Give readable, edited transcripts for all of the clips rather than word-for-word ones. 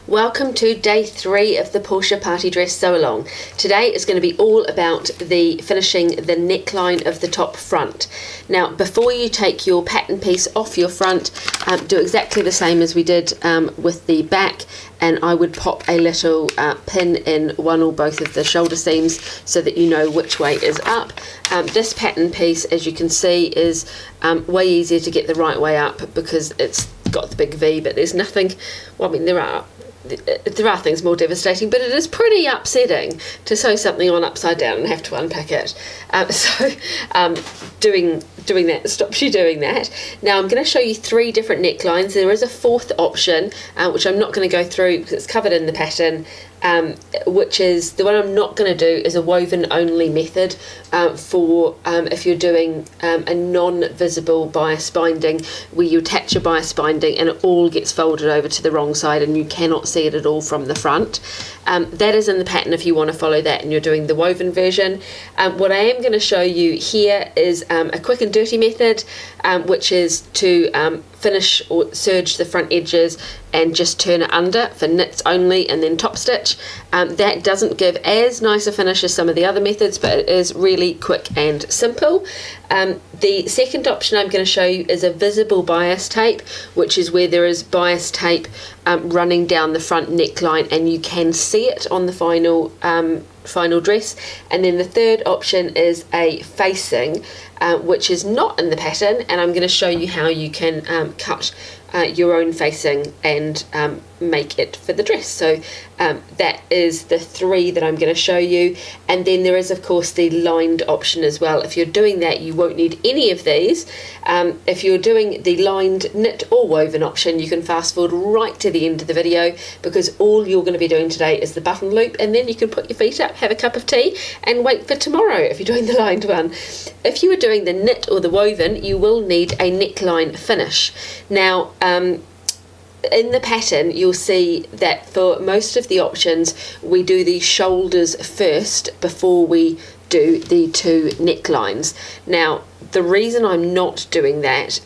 Welcome to day 3 of the Portia Party Dress Sew Along. Today is going to be all about finishing the neckline of the top front. Now, before you take your pattern piece off your front, do exactly the same as we did with the back, and I would pop a little pin in one or both of the shoulder seams so that you know which way is up. This pattern piece, as you can see, is way easier to get the right way up because it's got the big V, but there's nothing, well, I mean, there are things more devastating, but it is pretty upsetting to sew something on upside down and have to unpack it. Doing that stops you doing that. Now I'm going to show you 3 different necklines. There is a 4th option, which I'm not going to go through because it's covered in the pattern, which is the one I'm not going to do is a woven only method for if you're doing a non-visible bias binding, where you attach a bias binding and it all gets folded over to the wrong side and you cannot see it at all from the front. That is in the pattern if you want to follow that and you're doing the woven version. What I am going to show you here is a quick and dirty method, which is to finish or serge the front edges and just turn it under for knits only and then top stitch. That doesn't give as nice a finish as some of the other methods, but it is really quick and simple. The second option I'm going to show you is a visible bias tape, which is where there is bias tape running down the front neckline and you can see it on the final dress. And then the third option is a facing, which is not in the pattern, and I'm going to show you how you can cut your own facing and make it for the dress. So that is the 3 that I'm going to show you, and then there is of course the lined option as well. If you're doing that, you won't need any of these. If you're doing the lined knit or woven option, you can fast forward right to the end of the video, because all you're going to be doing today is the button loop, and then you can put your feet up, have a cup of tea and wait for tomorrow if you're doing the lined one. If you are doing the knit or the woven, you will need a neckline finish. Now in the pattern you'll see that for most of the options we do the shoulders first before we do the 2 necklines. Now the reason I'm not doing that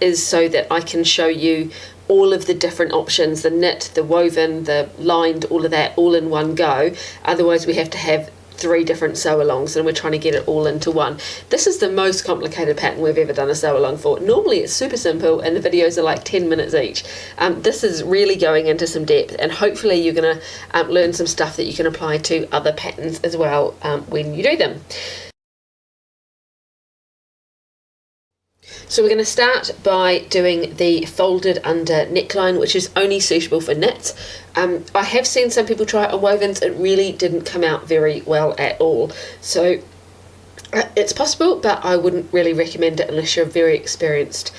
is so that I can show you all of the different options, the knit, the woven, the lined, all of that all in one go. Otherwise we have to have 3 different sew alongs and we're trying to get it all into one. This is the most complicated pattern we've ever done a sew along for. Normally it's super simple and the videos are like 10 minutes each. This is really going into some depth, and hopefully you're going to learn some stuff that you can apply to other patterns as well when you do them. So we're going to start by doing the folded under neckline, which is only suitable for knits. I have seen some people try it on wovens. It really didn't come out very well at all. So it's possible, but I wouldn't really recommend it unless you're very experienced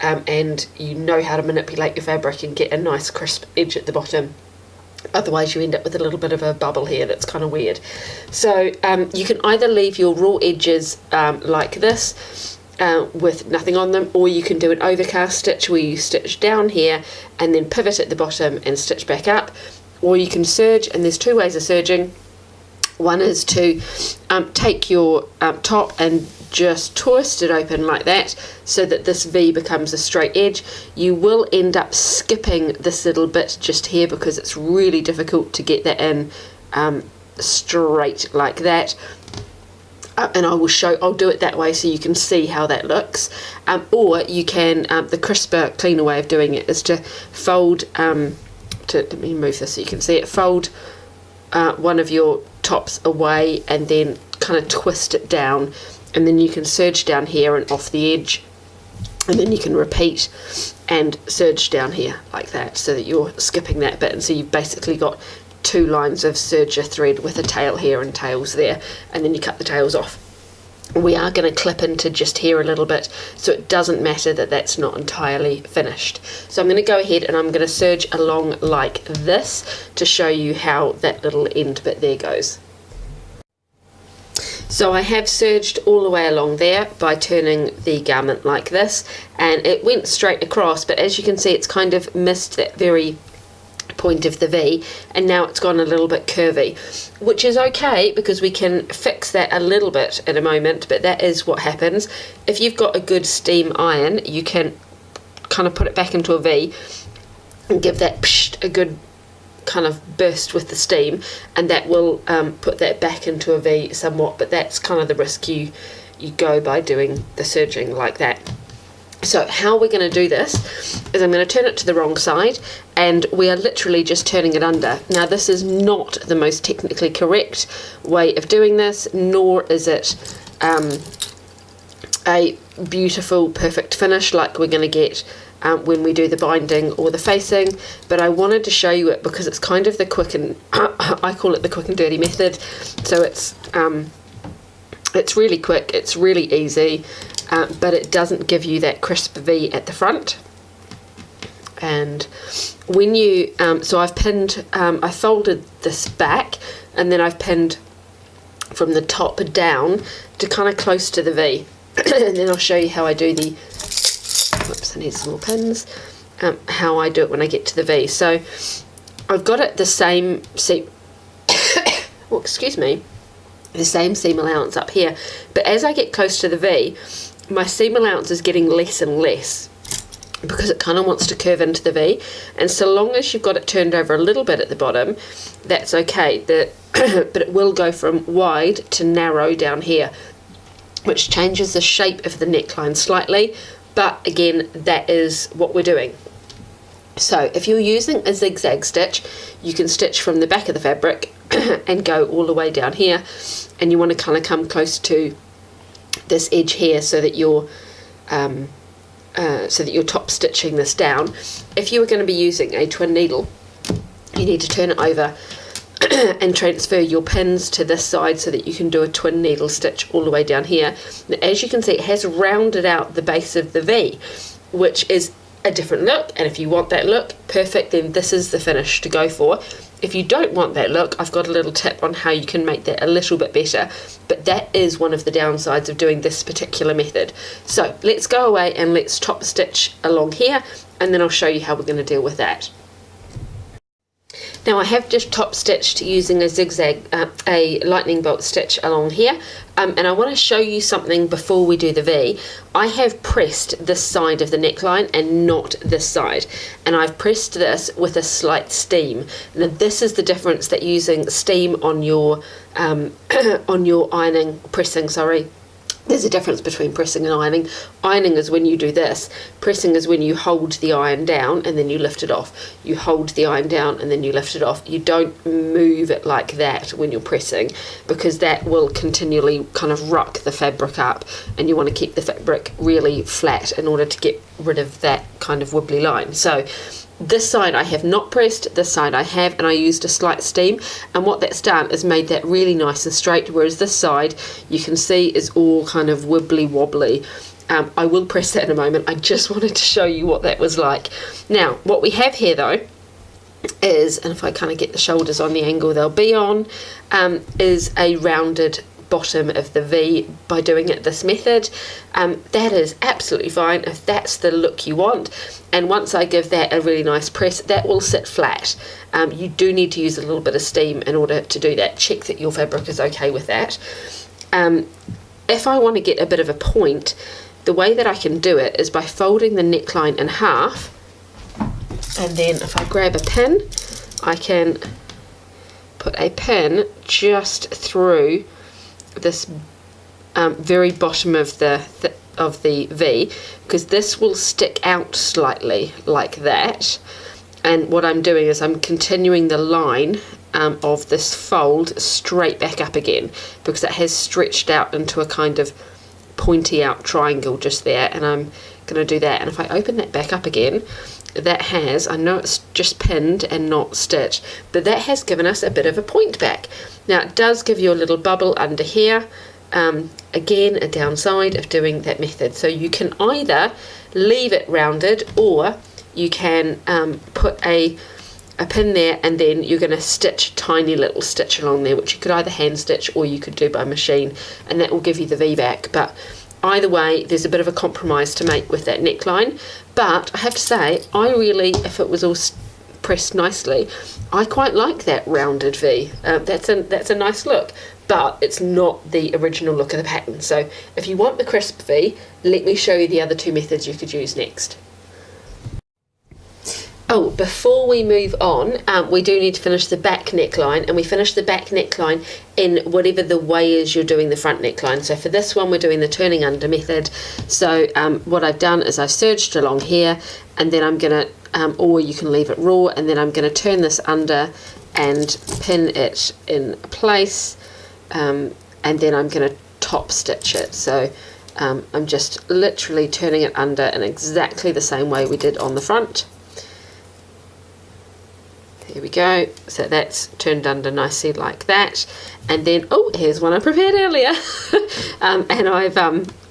and you know how to manipulate your fabric and get a nice crisp edge at the bottom. Otherwise you end up with a little bit of a bubble here that's kind of weird. So you can either leave your raw edges like this, with nothing on them, or you can do an overcast stitch where you stitch down here and then pivot at the bottom and stitch back up, or you can serge, and there's 2 ways of serging. One is to take your top and just twist it open like that so that this V becomes a straight edge. You will end up skipping this little bit just here because it's really difficult to get that in straight like that. And I'll do it that way so you can see how that looks. Or you can, the crisper, cleaner way of doing it is to fold, let me move this so you can see it, fold one of your tops away and then kind of twist it down, and then you can serge down here and off the edge, and then you can repeat and serge down here like that so that you're skipping that bit, and so you've basically got 2 lines of serger thread with a tail here and tails there, and then you cut the tails off. We are going to clip into just here a little bit, so it doesn't matter that that's not entirely finished. So I'm going to go ahead and I'm going to serge along like this to show you how that little end bit there goes. So I have serged all the way along there by turning the garment like this, and it went straight across, but as you can see it's kind of missed that very point of the V, and now it's gone a little bit curvy, which is okay because we can fix that a little bit in a moment, but that is what happens. If you've got a good steam iron, you can kind of put it back into a V and give that a good kind of burst with the steam, and that will put that back into a V somewhat, but that's kind of the risk you go by doing the serging like that. So how we're going to do this is I'm going to turn it to the wrong side, and we are literally just turning it under. Now this is not the most technically correct way of doing this, nor is it a beautiful perfect finish like we're going to get when we do the binding or the facing, but I wanted to show you it because it's kind of the quick and I call it the quick and dirty method. So it's really quick, it's really easy, but it doesn't give you that crisp V at the front. And when you so I've pinned, I folded this back, and then I've pinned from the top down to kind of close to the V. And then I'll show you how I do the, whoops, I need some more pins, how I do it when I get to the V. So I've got it the same seam, oh, excuse me, the same seam allowance up here, but as I get close to the V, my seam allowance is getting less and less because it kind of wants to curve into the V, and so long as you've got it turned over a little bit at the bottom, that's okay. But it will go from wide to narrow down here, which changes the shape of the neckline slightly, but again, that is what we're doing. So if you're using a zigzag stitch, you can stitch from the back of the fabric and go all the way down here, and you want to kind of come close to this edge here so that you're top stitching this down. If you were going to be using a twin needle, you need to turn it over and transfer your pins to this side so that you can do a twin needle stitch all the way down here. Now, as you can see, it has rounded out the base of the V, which is a different look, and if you want that look, perfect, then this is the finish to go for. If you don't want that look, I've got a little tip on how you can make that a little bit better, but that is one of the downsides of doing this particular method. So let's go away and let's top stitch along here, and then I'll show you how we're going to deal with that. Now I have just top stitched using a zigzag, a lightning bolt stitch along here, and I want to show you something before we do the V. I have pressed this side of the neckline and not this side, and I've pressed this with a slight steam. Now this is the difference that using steam on your pressing, sorry. There's a difference between pressing and ironing. Ironing is when you do this. Pressing is when you hold the iron down and then you lift it off. You hold the iron down and then you lift it off. You don't move it like that when you're pressing, because that will continually kind of ruck the fabric up, and you want to keep the fabric really flat in order to get rid of that kind of wibbly line. So this side I have not pressed, this side I have, and I used a slight steam, and what that's done is made that really nice and straight, whereas this side you can see is all kind of wibbly wobbly. I will press that in a moment. I just wanted to show you what that was like. Now what we have here though is, and if I kind of get the shoulders on the angle they'll be on, is a rounded bottom of the V by doing it this method. That is absolutely fine if that's the look you want, and once I give that a really nice press, that will sit flat. You do need to use a little bit of steam in order to do that. Check that your fabric is okay with that. If I want to get a bit of a point, the way that I can do it is by folding the neckline in half, and then if I grab a pin, I can put a pin just through this very bottom of the V, because this will stick out slightly like that, and what I'm doing is I'm continuing the line of this fold straight back up again, because it has stretched out into a kind of pointy out triangle just there, and I'm going to do that. And if I open that back up again, that has, I know it's just pinned and not stitched, but that has given us a bit of a point back. Now it does give you a little bubble under here, again a downside of doing that method. So you can either leave it rounded, or you can put a a pin there, and then you're going to stitch a tiny little stitch along there, which you could either hand stitch or you could do by machine, and that will give you the V back. But either way, there's a bit of a compromise to make with that neckline. But I have to say, I really, if it was all pressed nicely, I quite like that rounded V. That's a nice look, but it's not the original look of the pattern. So if you want the crisp V, let me show you the other two methods you could use next. Oh, before we move on, we do need to finish the back neckline, and we finish the back neckline in whatever the way is you're doing the front neckline. So for this one, we're doing the turning under method. So what I've done is I've serged along here, and then I'm going to, or you can leave it raw, and then I'm going to turn this under and pin it in place, and then I'm going to top stitch it. So I'm just literally turning it under in exactly the same way we did on the front. There we go, so that's turned under nicely like that, and then, oh, here's one I prepared earlier. And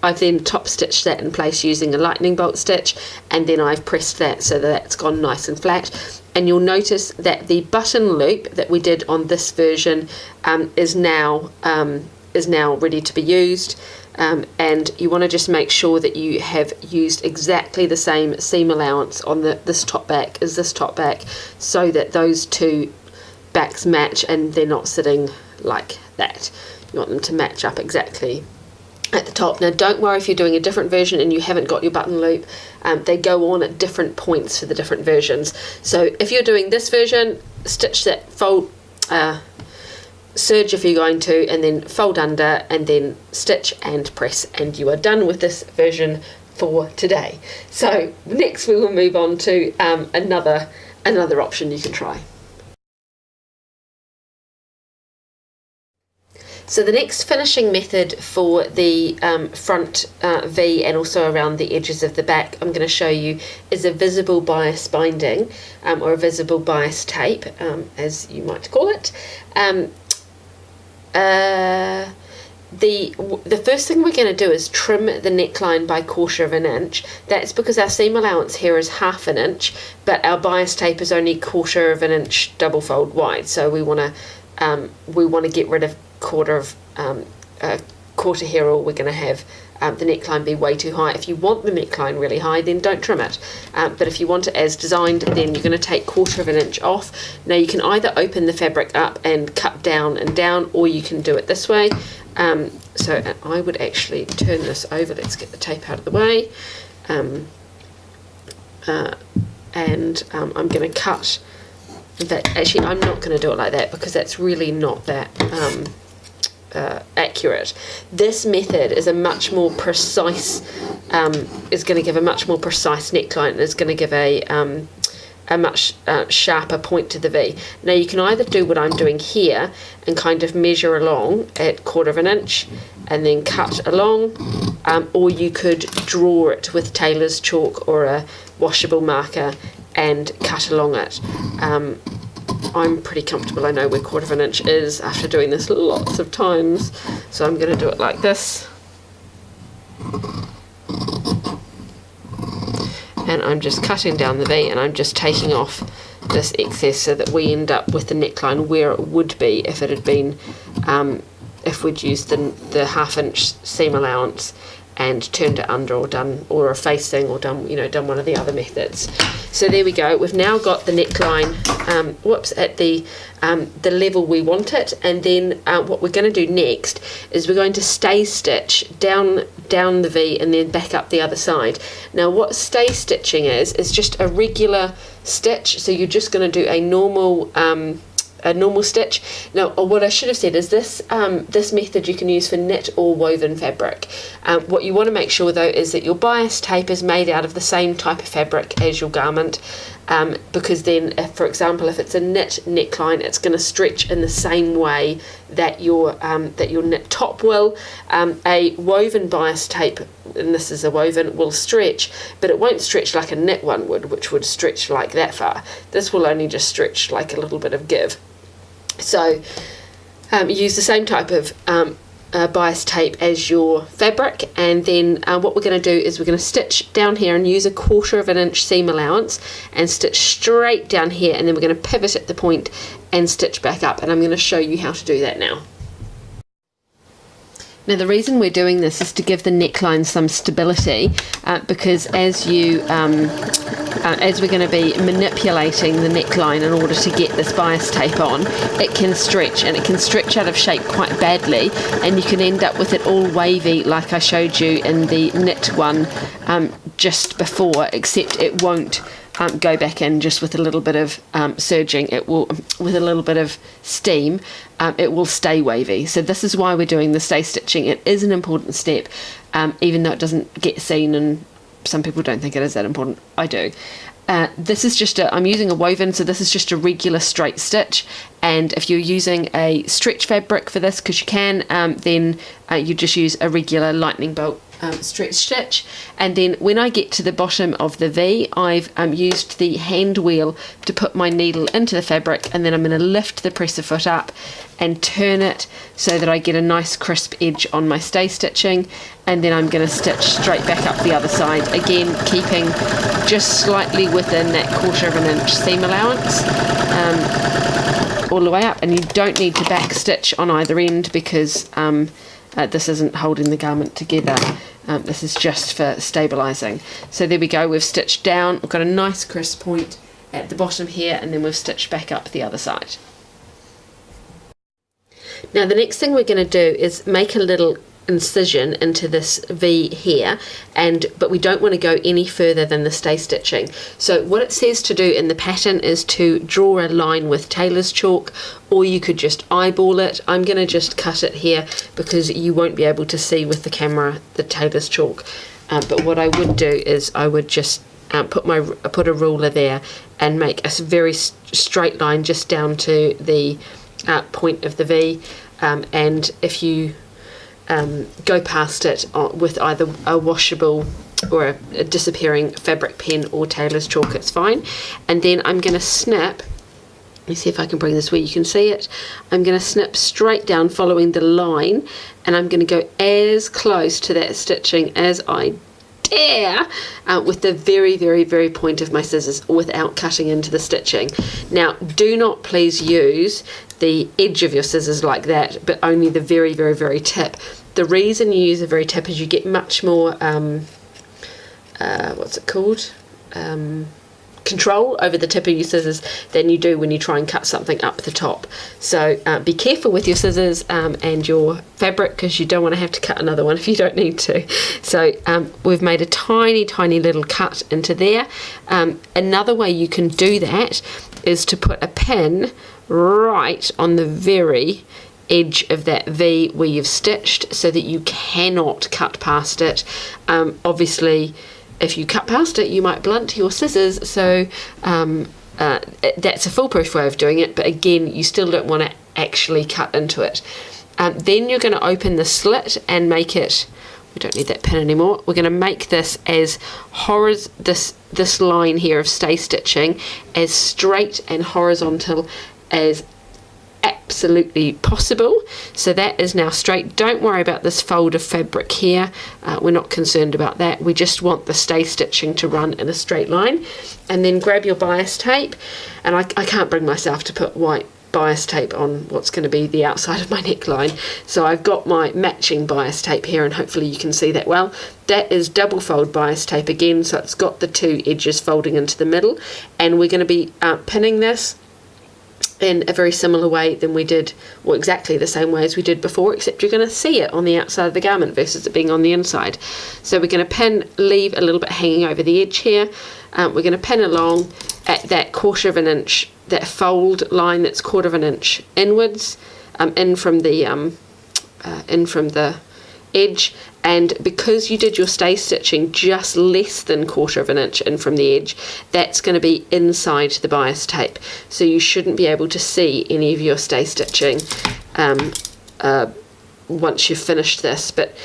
I've then top stitched that in place using a lightning bolt stitch, and then I've pressed that so that that's gone nice and flat. And you'll notice that the button loop that we did on this version is now ready to be used. And you want to just make sure that you have used exactly the same seam allowance on this top back as this top back, so that those two backs match and they're not sitting like that. You want them to match up exactly at the top. Now don't worry if you're doing a different version and you haven't got your button loop, they go on at different points for the different versions. So if you're doing this version, stitch that fold, serge if you're going to, and then fold under, and then stitch and press, and you are done with this version for today. So next we will move on to another option you can try. So the next finishing method for the front V and also around the edges of the back I'm going to show you is a visible bias binding, or a visible bias tape, as you might call it. The first thing we're going to do is trim the neckline by 1/4 of an inch. That's because our seam allowance here is 1/2 an inch, but our bias tape is only 1/4 of an inch double fold wide. So we want to get rid of quarter here, or we're going to have the neckline be way too high. If you want the neckline really high, then don't trim it. But if you want it as designed, then you're going to take 1/4 of an inch off. Now you can either open the fabric up and cut down and down, or you can do it this way. So I would actually turn this over. Let's get the tape out of the way. And I'm going to cut that. Actually, I'm not going to do it like that because that's really not that accurate. This method is a much more precise, is going to give a much more precise neckline, and is going to give a much sharper point to the V. Now you can either do what I'm doing here and kind of measure along at 1/4 of an inch and then cut along, or you could draw it with tailor's chalk or a washable marker and cut along it. I'm pretty comfortable. I know where 1/4 of an inch is after doing this lots of times, so I'm going to do it like this. And I'm just cutting down the V, and I'm just taking off this excess so that we end up with the neckline where it would be if it had been, if we'd used the 1/2 inch seam allowance and turned it under, or done, or a facing, or done one of the other methods. So there we go. We've now got the neckline, at the level we want it, and then what we're going to do next is we're going to stay stitch down the V and then back up the other side. Now what stay stitching is just a regular stitch. So you're just going to do a normal stitch. Now, what I should have said is this method you can use for knit or woven fabric. What you want to make sure though is that your bias tape is made out of the same type of fabric as your garment, because then, for example, if it's a knit neckline, it's going to stretch in the same way that your knit top will. A woven bias tape, and this is a woven, will stretch, but it won't stretch like a knit one would, which would stretch like that far. This will only just stretch like a little bit of give. So use the same type of bias tape as your fabric, and then what we're going to do is we're going to stitch down here and use a 1/4 inch seam allowance and stitch straight down here, and then we're going to pivot at the point and stitch back up, and I'm going to show you how to do that now. Now the reason we're doing this is to give the neckline some stability, because as we're going to be manipulating the neckline in order to get this bias tape on, it can stretch, and it can stretch out of shape quite badly, and you can end up with it all wavy like I showed you in the knit one just before, except it won't go back in just with a little bit of serging. It will, with a little bit of steam, it will stay wavy. So this is why we're doing the stay stitching. It is an important step, even though it doesn't get seen, and some people don't think it is that important. I do. This is just I'm using a woven, so this is just a regular straight stitch, and if you're using a stretch fabric for this, because you can, then you just use a regular lightning bolt stretch stitch. And then when I get to the bottom of the V, I've used the hand wheel to put my needle into the fabric, and then I'm going to lift the presser foot up and turn it so that I get a nice crisp edge on my stay stitching, and then I'm going to stitch straight back up the other side, again keeping just slightly within that 1/4 inch seam allowance all the way up. And you don't need to back stitch on either end, because this isn't holding the garment together. This is just for stabilising. So there we go, we've stitched down, we've got a nice crisp point at the bottom here, and then we've stitched back up the other side. Now the next thing we're going to do is make a little incision into this V here, but we don't want to go any further than the stay stitching. So what it says to do in the pattern is to draw a line with tailor's chalk, or you could just eyeball it. I'm going to just cut it here because you won't be able to see with the camera the tailor's chalk, but what I would do is I would just put a ruler there and make a very straight line just down to the point of the V, and if you go past it with either a washable or a disappearing fabric pen or tailor's chalk, it's fine. And then I'm going to snip, let me see if I can bring this where you can see it. I'm going to snip straight down following the line, and I'm going to go as close to that stitching as I dare with the very, very, very point of my scissors without cutting into the stitching. Now do not please use the edge of your scissors like that, but only the very, very, very tip. The reason you use the very tip is you get much more what's it called, control over the tip of your scissors than you do when you try and cut something up the top. So be careful with your scissors and your fabric, because you don't want to have to cut another one if you don't need to. So we've made a tiny, tiny little cut into there. Another way you can do that is to put a pin right on the very edge of that V where you've stitched, so that you cannot cut past it. Obviously if you cut past it you might blunt your scissors, so that's a foolproof way of doing it, but again you still don't want to actually cut into it. Then you're going to open the slit and make it, we don't need that pin anymore, we're going to make this as this line here of stay stitching as straight and horizontal as absolutely possible. So that is now straight. Don't worry about this fold of fabric here, we're not concerned about that, we just want the stay stitching to run in a straight line. And then grab your bias tape, and I can't bring myself to put white bias tape on what's going to be the outside of my neckline, so I've got my matching bias tape here, and hopefully you can see that well. That is double fold bias tape again, so it's got the two edges folding into the middle, and we're going to be pinning this in a very similar way than we did, or exactly the same way as we did before, except you're going to see it on the outside of the garment versus it being on the inside. So we're going to leave a little bit hanging over the edge here. We're going to pin along at that 1/4 inch, that fold line that's 1/4 inch inwards, in from the edge, and because you did your stay stitching just less than 1/4 inch in from the edge, that's going to be inside the bias tape, so you shouldn't be able to see any of your stay stitching once you've finished this. But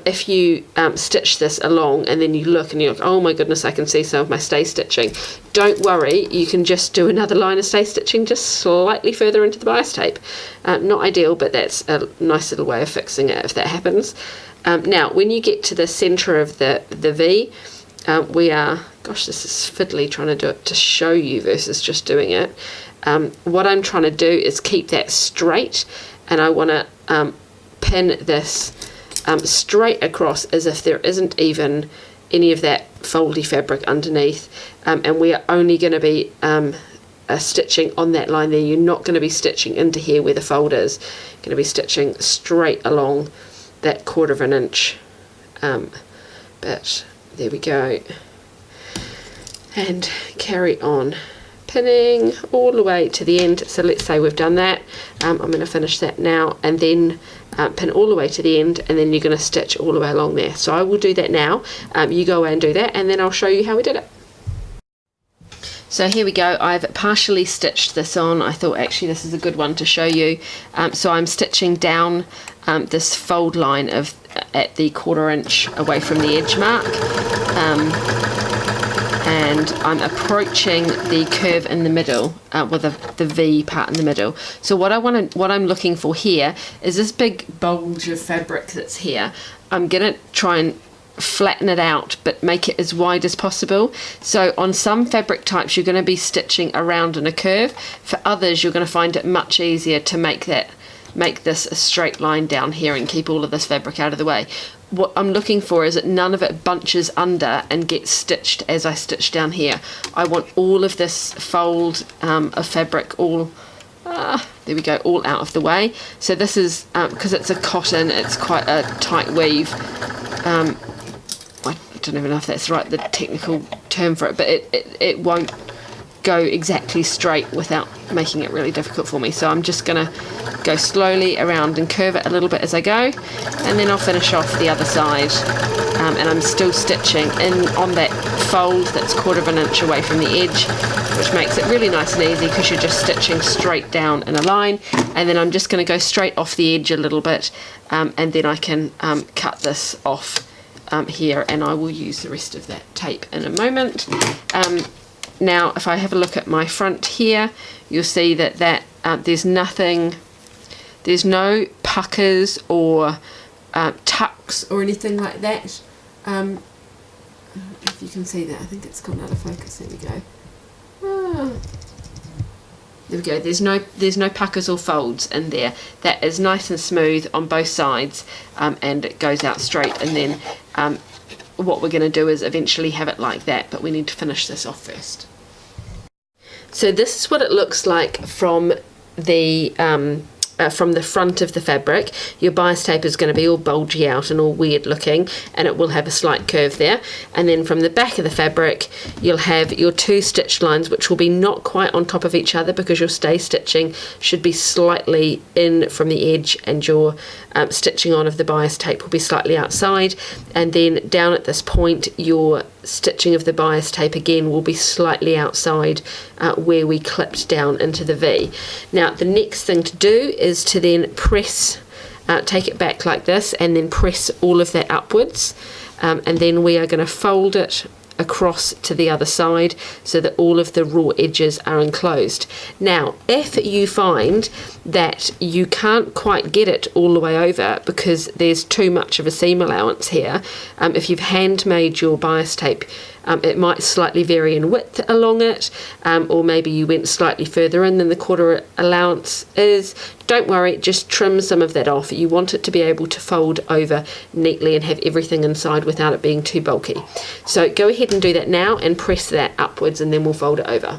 if you stitch this along and then you look and you're like, oh my goodness, I can see some of my stay stitching, don't worry, you can just do another line of stay stitching just slightly further into the bias tape. Not ideal, but that's a nice little way of fixing it if that happens. Now when you get to the center of the V, we are, gosh, this is fiddly trying to do it to show you versus just doing it. What I'm trying to do is keep that straight, and I want to pin this straight across as if there isn't even any of that foldy fabric underneath, and we are only going to be stitching on that line there. You're not going to be stitching into here where the fold is. You're going to be stitching straight along that 1/4 inch bit. There we go, and carry on pinning all the way to the end. So let's say we've done that. I'm going to finish that now, and then pin all the way to the end, and then you're going to stitch all the way along there. So I will do that now. You go away and do that, and then I'll show you how we did it. So here we go, I've partially stitched this on. I thought actually this is a good one to show you. So I'm stitching down this fold line of at the 1/4 inch away from the edge mark, and I'm approaching the curve in the middle, with the V part in the middle. So what I'm looking for here is this big bulge of fabric that's here. I'm gonna try and flatten it out but make it as wide as possible. So on some fabric types you're going to be stitching around in a curve. For others you're going to find it much easier to make this a straight line down here and keep all of this fabric out of the way. What I'm looking for is that none of it bunches under and gets stitched as I stitch down here. I want all of this fold of fabric all there we go, all out of the way. So this is because it's a cotton, it's quite a tight weave. I don't even know if that's right, the technical term for it, but it won't go exactly straight without making it really difficult for me. So I'm just going to go slowly around and curve it a little bit as I go, and then I'll finish off the other side, and I'm still stitching in on that fold that's 1/4 inch away from the edge, which makes it really nice and easy because you're just stitching straight down in a line. And then I'm just going to go straight off the edge a little bit, and then I can cut this off here, and I will use the rest of that tape in a moment. Now if I have a look at my front here, you'll see that there's no puckers or tucks or anything like that. I don't know if you can see that, I think it's gone out of focus. There we go. There we go, there's no puckers or folds in there. That is nice and smooth on both sides, and it goes out straight. And then what we're going to do is eventually have it like that, but we need to finish this off first. So this is what it looks like from the front of the fabric. Your bias tape is going to be all bulgy out and all weird looking, and it will have a slight curve there. And then from the back of the fabric you'll have your 2 stitch lines, which will be not quite on top of each other because your stay stitching should be slightly in from the edge, and your stitching on of the bias tape will be slightly outside. And then down at this point your stitching of the bias tape again will be slightly outside where we clipped down into the V. Now the next thing to do is to then press, take it back like this, and then press all of that upwards, and then we are going to fold it across to the other side so that all of the raw edges are enclosed. Now if you find that you can't quite get it all the way over because there's too much of a seam allowance here, if you've handmade your bias tape, it might slightly vary in width along it, or maybe you went slightly further in than the 1/4 allowance is. Don't worry, just trim some of that off. You want it to be able to fold over neatly and have everything inside without it being too bulky. So go ahead and do that now and press that upwards, and then we'll fold it over.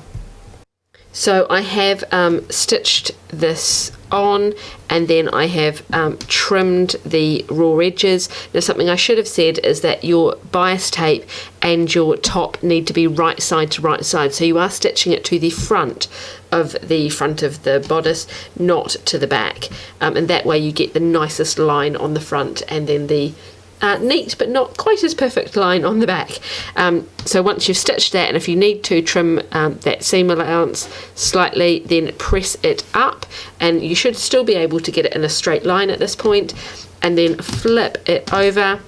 So I have stitched this on, and then I have trimmed the raw edges. Now something I should have said is that your bias tape and your top need to be right side to right side, so you are stitching it to the front of the bodice, not to the back, and that way you get the nicest line on the front, and then the neat but not quite as perfect line on the back. So once you've stitched that, and if you need to trim that seam allowance slightly, then press it up, and you should still be able to get it in a straight line at this point. and then flip it over,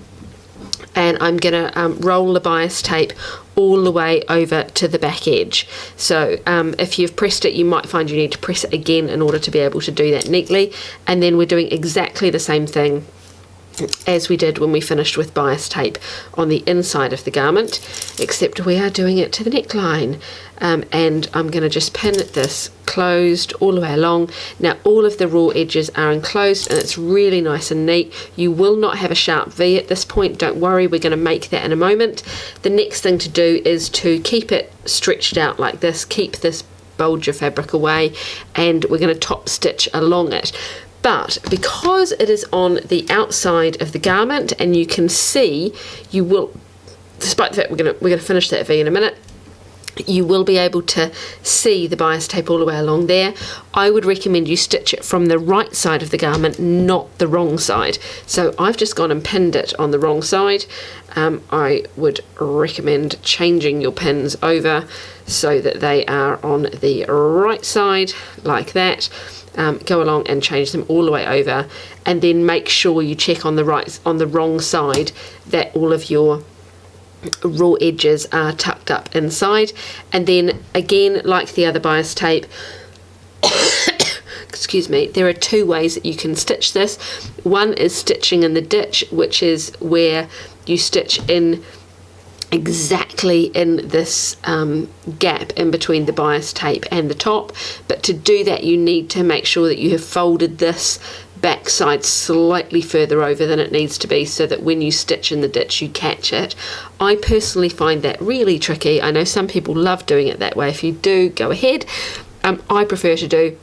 and I'm going to roll the bias tape all the way over to the back edge. So if you've pressed it, you might find you need to press it again in order to be able to do that neatly. And then we're doing exactly the same thing as we did when we finished with bias tape on the inside of the garment, except we are doing it to the neckline. And I'm going to just pin this closed all the way along. Now all of the raw edges are enclosed and it's really nice and neat. You will not have a sharp V at this point, don't worry, we're going to make that in a moment. The next thing to do is to keep it stretched out like this, keep this bulge of fabric away, and we're going to top stitch along it. But because it is on the outside of the garment, and you can see, you will, despite the fact we're gonna finish that V in a minute, you will be able to see the bias tape all the way along there. I would recommend you stitch it from the right side of the garment, not the wrong side. So I've just gone and pinned it on the wrong side. I would recommend changing your pins over so that they are on the right side, like that. Go along and change them all the way over, and then make sure you check on the wrong side that all of your raw edges are tucked up inside. And then again, like the other bias tape, excuse me, there are two ways that you can stitch this. One is stitching in the ditch, which is where you stitch in exactly in this gap in between the bias tape and the top, but to do that you need to make sure that you have folded this back side slightly further over than it needs to be, so that when you stitch in the ditch you catch it. I personally find that really tricky. I know some people love doing it that way. If you do, go ahead. I prefer to do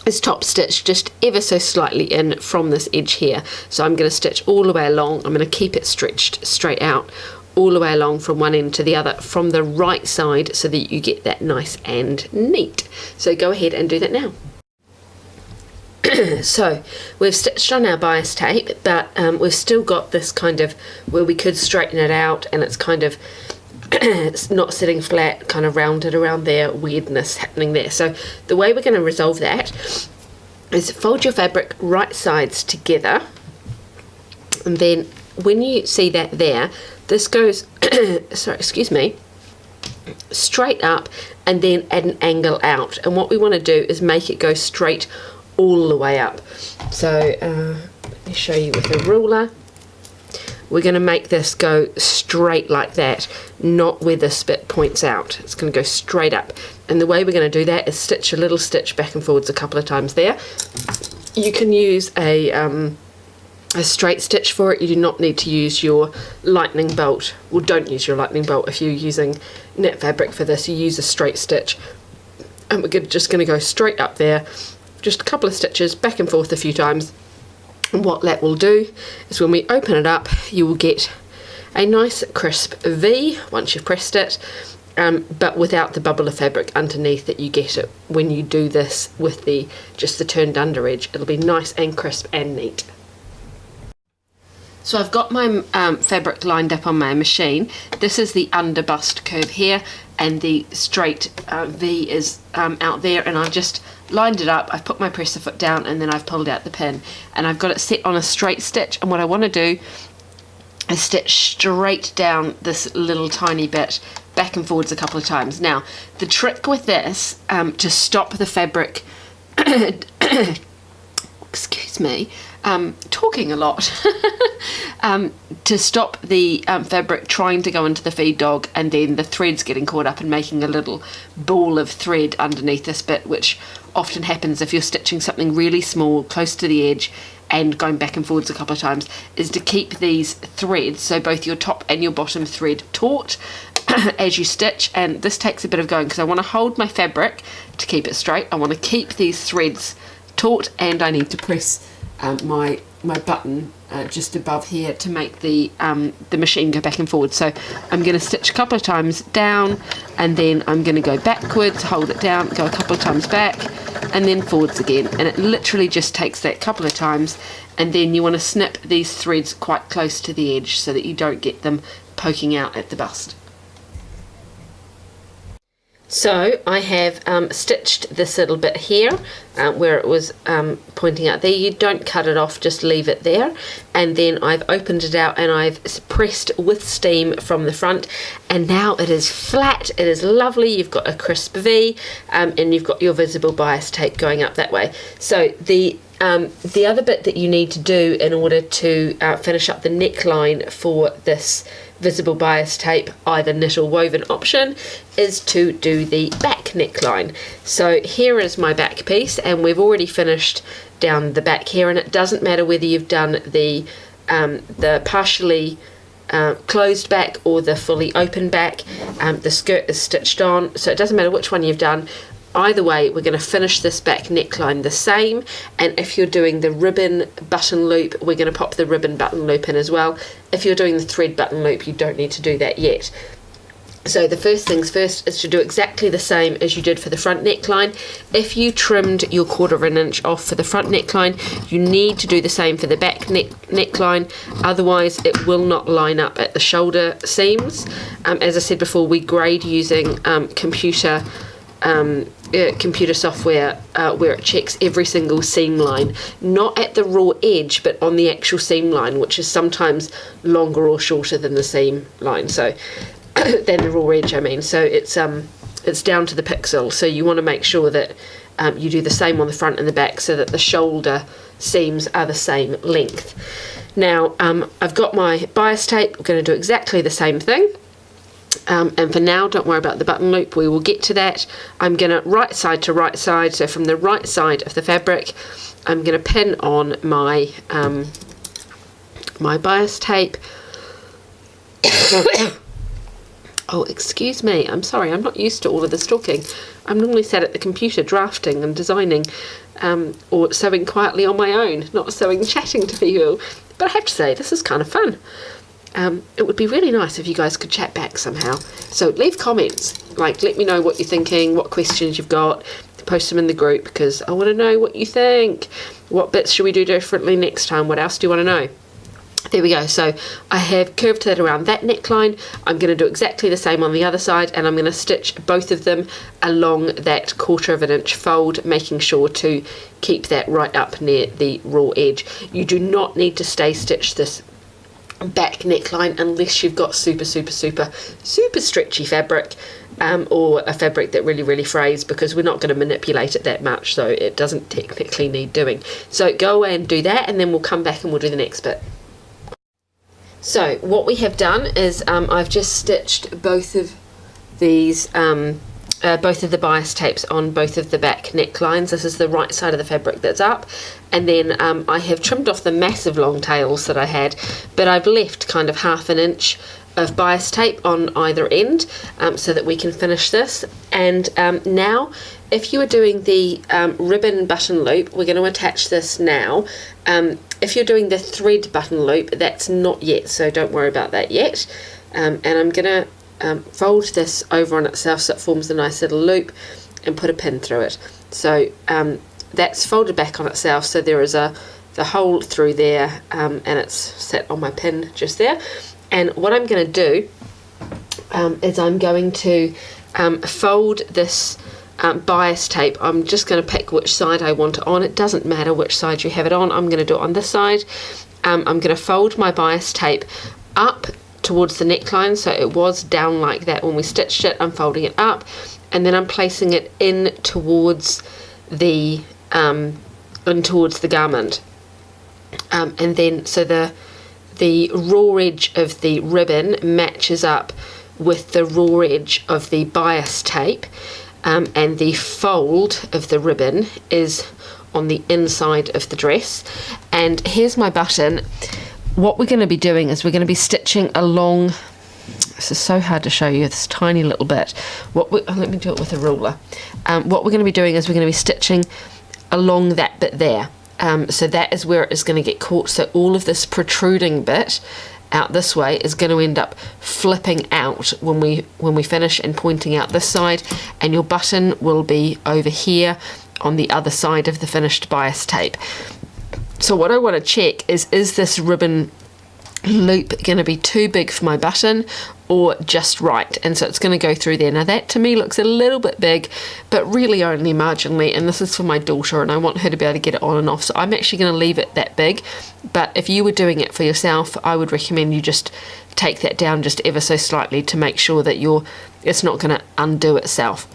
is top stitch just ever so slightly in from this edge here. So I'm going to stitch all the way along. I'm going to keep it stretched straight out all the way along from one end to the other from the right side, so that you get that nice and neat. So go ahead and do that now. So we've stitched on our bias tape, but we've still got this kind of where we could straighten it out, and it's kind of it's not sitting flat, kind of rounded around there, weirdness happening there. So the way we're going to resolve that is fold your fabric right sides together, and then when you see that there, this goes sorry, excuse me, straight up and then at an angle out, and what we want to do is make it go straight all the way up. So let me show you with a ruler. We're going to make this go straight like that, not where this bit points out. It's going to go straight up, and the way we're going to do that is stitch a little stitch back and forwards a couple of times there. You can use a straight stitch for it. You do not need to use your lightning bolt. Well, don't use your lightning bolt if you're using net fabric for this. You use a straight stitch, and we're just going to go straight up there, just a couple of stitches back and forth a few times. And what that will do is when we open it up, you will get a nice crisp V once you've pressed it, but without the bubble of fabric underneath that you get it when you do this with just the turned under edge. It'll be nice and crisp and neat. So I've got my fabric lined up on my machine. This is the under bust curve here, and the straight V is out there, and I've just lined it up. I've put my presser foot down, and then I've pulled out the pin, and I've got it set on a straight stitch. And what I want to do is stitch straight down this little tiny bit back and forwards a couple of times. Now the trick with this, to stop the fabric excuse me, talking a lot, to stop the fabric trying to go into the feed dog and then the threads getting caught up and making a little ball of thread underneath this bit, which often happens if you're stitching something really small close to the edge and going back and forwards a couple of times, is to keep these threads, so both your top and your bottom thread, taut as you stitch. And this takes a bit of going because I want to hold my fabric to keep it straight. I want to keep these threads taut, and I need to press my button just above here to make the machine go back and forward. So I'm going to stitch a couple of times down, and then I'm going to go backwards, hold it down, go a couple of times back, and then forwards again. And it literally just takes that couple of times, and then you want to snip these threads quite close to the edge so that you don't get them poking out at the bust. So I have stitched this little bit here where it was pointing out there. You don't cut it off, just leave it there. And then I've opened it out and I've pressed with steam from the front, and now it is flat. It is lovely. You've got a crisp V and you've got your visible bias tape going up that way. So the other bit that you need to do in order to finish up the neckline for this visible bias tape, either knit or woven option, is to do the back neckline. So here is my back piece, and we've already finished down the back here, and it doesn't matter whether you've done the partially closed back or the fully open back. The skirt is stitched on, so it doesn't matter which one you've done. Either way, we're going to finish this back neckline the same, and if you're doing the ribbon button loop, we're going to pop the ribbon button loop in as well. If you're doing the thread button loop, you don't need to do that yet. So the first things first is to do exactly the same as you did for the front neckline. If you trimmed your 1/4 inch off for the front neckline, you need to do the same for the back neckline, otherwise it will not line up at the shoulder seams. As I said before, we grade using computer software where it checks every single seam line, not at the raw edge but on the actual seam line, which is sometimes longer or shorter than the seam line, so than the raw edge I mean. So it's down to the pixel, so you want to make sure that you do the same on the front and the back so that the shoulder seams are the same length. Now I've got my bias tape. We're going to do exactly the same thing. And for now, don't worry about the button loop, we will get to that. I'm going to right side to right side, so from the right side of the fabric, I'm going to pin on my my bias tape. Oh, excuse me, I'm sorry, I'm not used to all of this talking. I'm normally sat at the computer drafting and designing, or sewing quietly on my own, not sewing chatting to people. But I have to say, this is kind of fun. It would be really nice if you guys could chat back somehow. So leave comments, like let me know what you're thinking, what questions you've got, post them in the group because I want to know what you think. What bits should we do differently next time? What else do you want to know? There we go. So I have curved that around that neckline. I'm going to do exactly the same on the other side, and I'm going to stitch both of them along that 1/4 inch fold, making sure to keep that right up near the raw edge. You do not need to stay stitch this back neckline unless you've got super stretchy fabric, or a fabric that really frays, because we're not going to manipulate it that much, so it doesn't technically need doing. So go away and do that, and then we'll come back and we'll do the next bit. So what we have done is I've just stitched both of these both of the bias tapes on both of the back necklines. This is the right side of the fabric that's up, and then I have trimmed off the massive long tails that I had, but I've left kind of 1/2 inch of bias tape on either end, so that we can finish this. And now if you are doing the ribbon button loop, we're going to attach this now. If you're doing the thread button loop, that's not yet, so don't worry about that yet. And I'm going to fold this over on itself so it forms a nice little loop, and put a pin through it. So that's folded back on itself, so there is the hole through there, and it's set on my pin just there. And what I'm going to do is I'm going to fold this bias tape. I'm just going to pick which side I want it on. It doesn't matter which side you have it on. I'm going to do it on this side. I'm going to fold my bias tape up towards the neckline, so it was down like that when we stitched it. I'm folding it up, and then I'm placing it in towards the garment, and then so the raw edge of the ribbon matches up with the raw edge of the bias tape, and the fold of the ribbon is on the inside of the dress. And here's my button. What we're going to be doing is we're going to be stitching along. This is so hard to show you, this tiny little bit. Let me do it with a ruler. What we're going to be doing is we're going to be stitching along that bit there. So that is where it is going to get caught. So all of this protruding bit out this way is going to end up flipping out when we finish and pointing out this side, and your button will be over here on the other side of the finished bias tape. So what I want to check is this ribbon loop going to be too big for my button, or just right, and so it's going to go through there. Now that to me looks a little bit big, but really only marginally, and this is for my daughter and I want her to be able to get it on and off, so I'm actually going to leave it that big. But if you were doing it for yourself, I would recommend you just take that down just ever so slightly to make sure that it's not going to undo itself.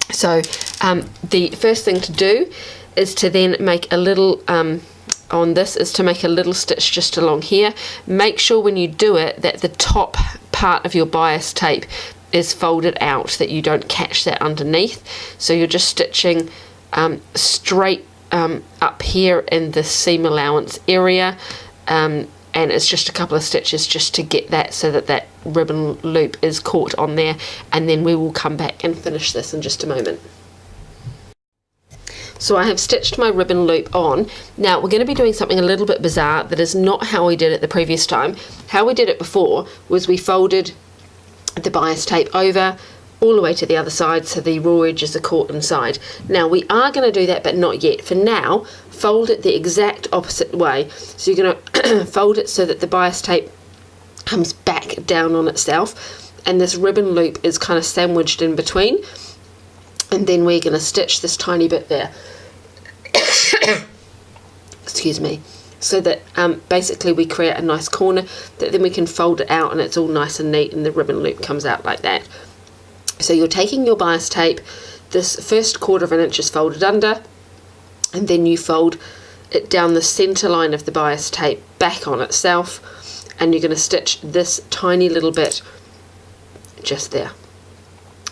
So the first thing to do is to then make a little on this is to make a little stitch just along here. Make sure when you do it that the top part of your bias tape is folded out, that you don't catch that underneath. So you're just stitching straight up here in the seam allowance area, and it's just a couple of stitches just to get that so that that ribbon loop is caught on there, and then we will come back and finish this in just a moment. So I have stitched my ribbon loop on. Now we're going to be doing something a little bit bizarre that is not how we did it the previous time. How we did it before was we folded the bias tape over all the way to the other side so the raw edges are caught inside. Now we are going to do that, but not yet. For now, fold it the exact opposite way. So you're going to fold it so that the bias tape comes back down on itself, and this ribbon loop is kind of sandwiched in between, and then we're going to stitch this tiny bit there. Excuse me. So that basically we create a nice corner that then we can fold it out and it's all nice and neat and the ribbon loop comes out like that. So you're taking your bias tape, this first 1/4 inch is folded under, and then you fold it down the center line of the bias tape back on itself, and you're going to stitch this tiny little bit just there,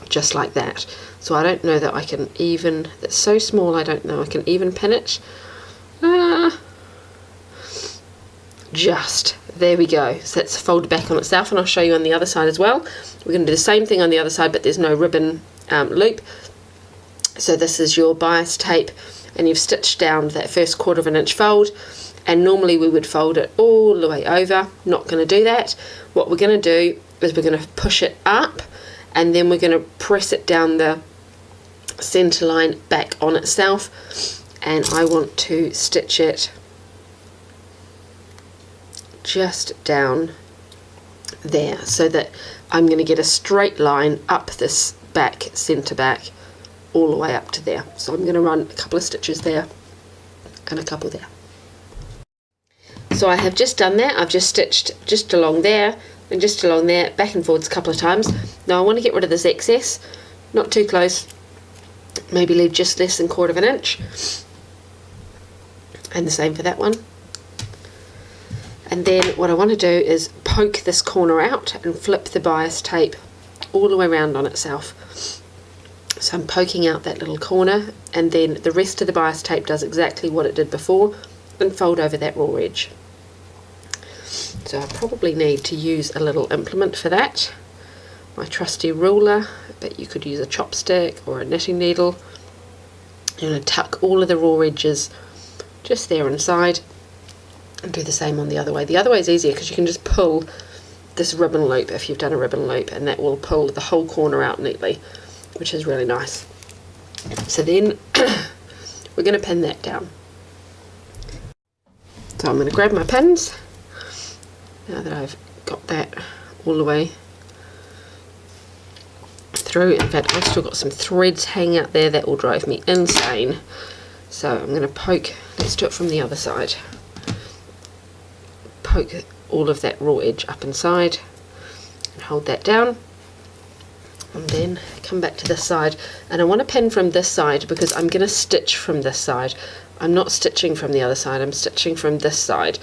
just like that. So I don't know that I can even, that's so small I don't know I can even pin it. Just there we go. So it's folded back on itself, and I'll show you on the other side as well. We're going to do the same thing on the other side, but there's no ribbon loop. So this is your bias tape, and you've stitched down that first 1/4 inch fold, and normally we would fold it all the way over. Not going to do that. What we're going to do is we're going to push it up, and then we're going to press it down the center line back on itself, and I want to stitch it just down there so that I'm going to get a straight line up this back, center back, all the way up to there. So I'm going to run a couple of stitches there and a couple there. So I have just done that. I've just stitched just along there and just along there, back and forwards a couple of times. Now I want to get rid of this excess, not too close, maybe leave just less than 1/4 inch, and the same for that one. And then what I want to do is poke this corner out and flip the bias tape all the way around on itself. So I'm poking out that little corner, and then the rest of the bias tape does exactly what it did before, and fold over that raw edge. So I probably need to use a little implement for that, my trusty ruler, but you could use a chopstick or a knitting needle. I'm going to tuck all of the raw edges just there inside, and do the same on the other way. The other way is easier because you can just pull this ribbon loop if you've done a ribbon loop, and that will pull the whole corner out neatly, which is really nice. So then we're going to pin that down. So I'm going to grab my pins now that I've got that all the way through. In fact, I've still got some threads hanging out there that will drive me insane. So I'm going to poke, let's do it from the other side. Poke all of that raw edge up inside and hold that down, and then come back to this side, and I want to pin from this side because I'm going to stitch from this side. I'm not stitching from the other side, I'm stitching from this side,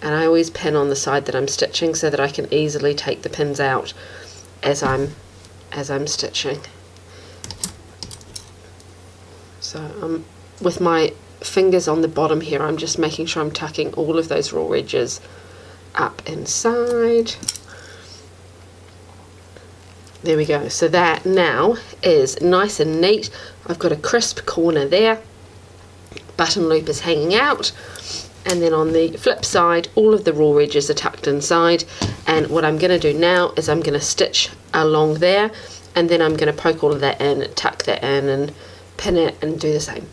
and I always pin on the side that I'm stitching so that I can easily take the pins out as I'm stitching. So with my fingers on the bottom here, I'm just making sure I'm tucking all of those raw edges up inside. There we go. So that now is nice and neat. I've got a crisp corner there, button loop is hanging out, and then on the flip side all of the raw edges are tucked inside. And what I'm going to do now is I'm going to stitch along there, and then I'm going to poke all of that in, tuck that in, and pin it and do the same.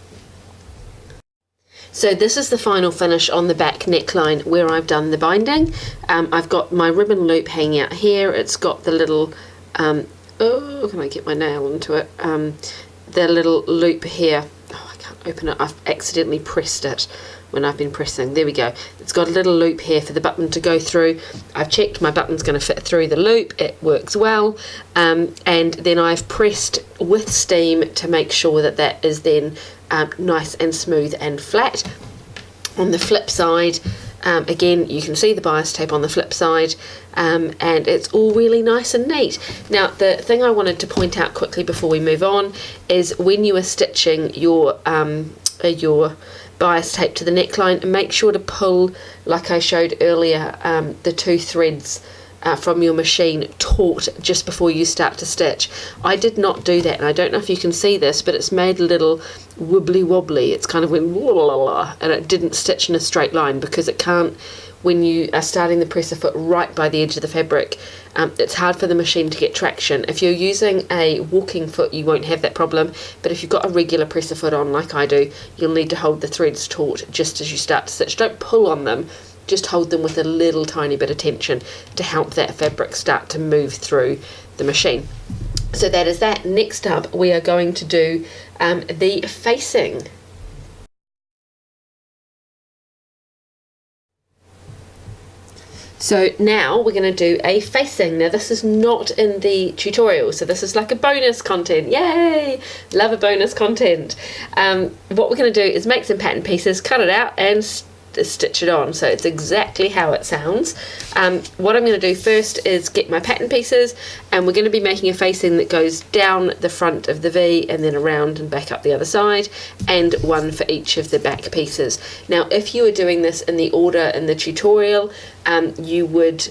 So this is the final finish on the back neckline where I've done the binding. I've got my ribbon loop hanging out here. It's got the little, oh, can I get my nail into it? The little loop here. Oh, I can't open it. I've accidentally pressed it when I've been pressing. There we go. It's got a little loop here for the button to go through. I've checked my button's going to fit through the loop. It works well. And then I've pressed with steam to make sure that that is then nice and smooth and flat. On the flip side, again, you can see the bias tape on the flip side, and it's all really nice and neat. Now, the thing I wanted to point out quickly before we move on is when you are stitching your bias tape to the neckline, make sure to pull, like I showed earlier, the 2 threads from your machine taut just before you start to stitch. I did not do that, and I don't know if you can see this, but it's made a little wibbly wobbly. It's kind of went wah, and it didn't stitch in a straight line because it can't. When you are starting the presser foot right by the edge of the fabric, it's hard for the machine to get traction. If you're using a walking foot, you won't have that problem, but if you've got a regular presser foot on like I do, you'll need to hold the threads taut just as you start to stitch. Don't pull on them, just hold them with a little tiny bit of tension to help that fabric start to move through the machine. So that is that. Next up, we are going to do the facing. So now we're going to do a facing. Now this is not in the tutorial, so this is like a bonus content. Yay! Love a bonus content. What we're going to do is make some pattern pieces, cut it out and stitch it on, so it's exactly how it sounds. What I'm going to do first is get my pattern pieces, and we're going to be making a facing that goes down the front of the V and then around and back up the other side, and one for each of the back pieces. Now if you were doing this in the order in the tutorial, you would